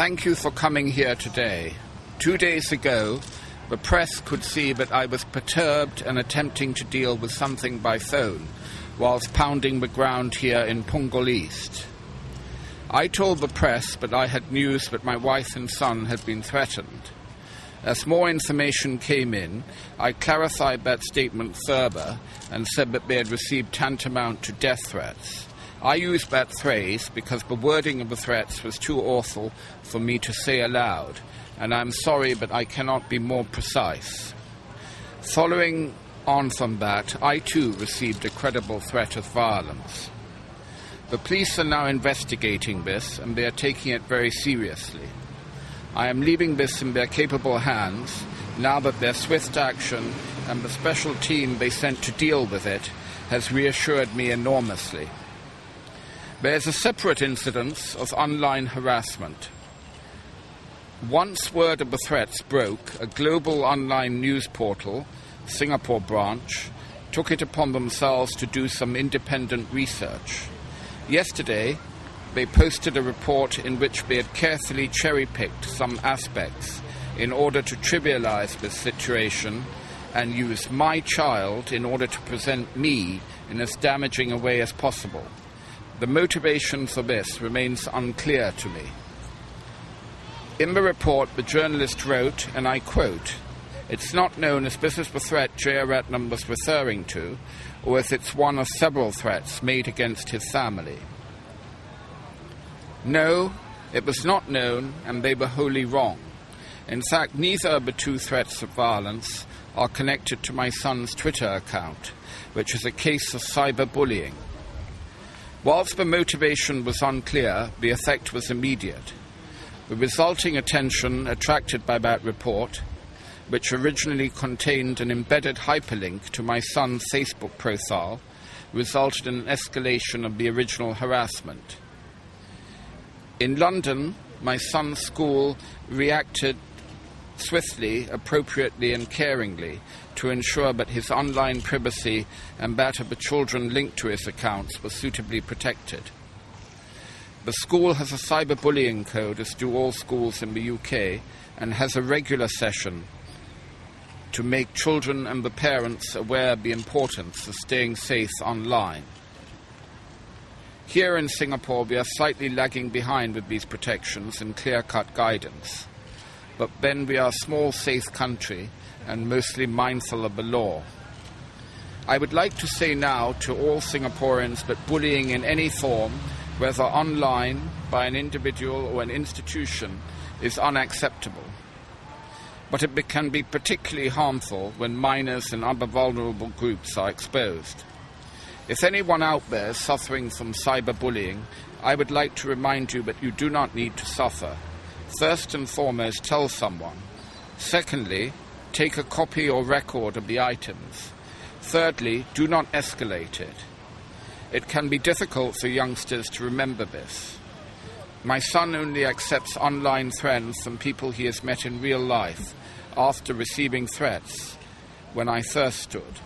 Thank you for coming here today. 2 days ago, the press could see that I was perturbed and attempting to deal with something by phone whilst pounding the ground here in Punggol East. I told the press that I had news that my wife and son had been threatened. As more information came in, I clarified that statement further and said that they had received tantamount to death threats. I used that phrase because the wording of the threats was too awful for me to say aloud, and I'm sorry but I cannot be more precise. Following on from that, I too received a credible threat of violence. The police are now investigating this, and they are taking it very seriously. I am leaving this in their capable hands, now that their swift action and the special team they sent to deal with it has reassured me enormously. There is a separate incidence of online harassment. Once word of the threats broke, a global online news portal, Singapore branch, took it upon themselves to do some independent research. Yesterday, they posted a report in which they had carefully cherry-picked some aspects in order to trivialize this situation and use my child in order to present me in as damaging a way as possible. The motivation for this remains unclear to me. In the report, the journalist wrote, and I quote, "It's not known if this is the threat Jeyaretnam was referring to, or if it's one of several threats made against his family." No, it was not known, and they were wholly wrong. In fact, neither of the two threats of violence are connected to my son's Twitter account, which is a case of cyberbullying. Whilst the motivation was unclear, the effect was immediate. The resulting attention attracted by that report, which originally contained an embedded hyperlink to my son's Facebook profile, resulted in an escalation of the original harassment. In London, my son's school reacted swiftly, appropriately and caringly to ensure that his online privacy and that of the children linked to his accounts were suitably protected. The school has a cyberbullying code, as do all schools in the UK, and has a regular session to make children and the parents aware of the importance of staying safe online. Here in Singapore, we are slightly lagging behind with these protections and clear-cut guidance. But then we are a small, safe country and mostly mindful of the law. I would like to say now to all Singaporeans that bullying in any form, whether online, by an individual or an institution, is unacceptable. But it can be particularly harmful when minors and other vulnerable groups are exposed. If anyone out there is suffering from cyberbullying, I would like to remind you that you do not need to suffer. First and foremost, tell someone. Secondly, take a copy or record of the items. Thirdly, do not escalate it. It can be difficult for youngsters to remember this. My son only accepts online friends from people he has met in real life after receiving threats when I first stood.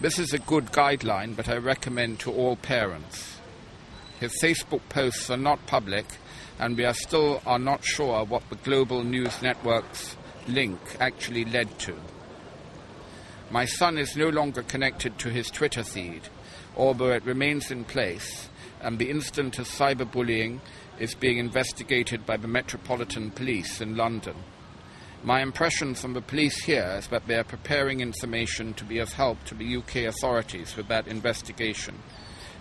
This is a good guideline that I recommend to all parents. His Facebook posts are not public, and we are not sure what the global news network's link actually led to. My son is no longer connected to his Twitter feed, although it remains in place, and the incident of cyberbullying is being investigated by the Metropolitan Police in London. My impression from the police here is that they are preparing information to be of help to the UK authorities with that investigation,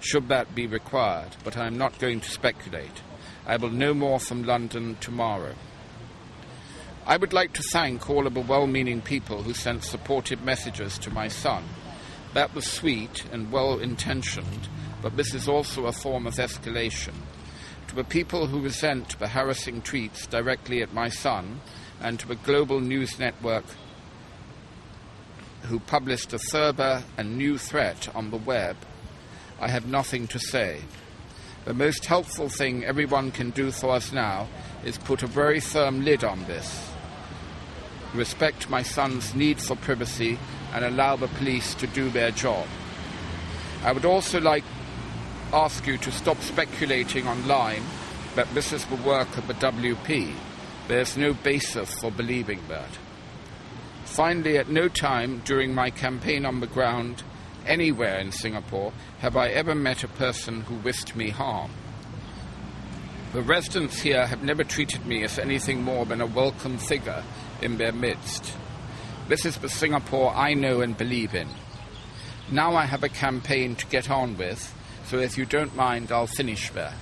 should that be required, but I am not going to speculate. I will know more from London tomorrow. I would like to thank all of the well-meaning people who sent supportive messages to my son. That was sweet and well-intentioned, but this is also a form of escalation. To the people who resent the harassing tweets directly at my son, and to the global news network who published a further and new threat on the web, I have nothing to say. The most helpful thing everyone can do for us now is put a very firm lid on this, respect my son's need for privacy, and allow the police to do their job. I would also like to ask you to stop speculating online that this is the work of the WP, there's no basis for believing that. Finally, at no time during my campaign on the ground, anywhere in Singapore, have I ever met a person who wished me harm. The residents here have never treated me as anything more than a welcome figure in their midst. This is the Singapore I know and believe in. Now I have a campaign to get on with, so if you don't mind, I'll finish there.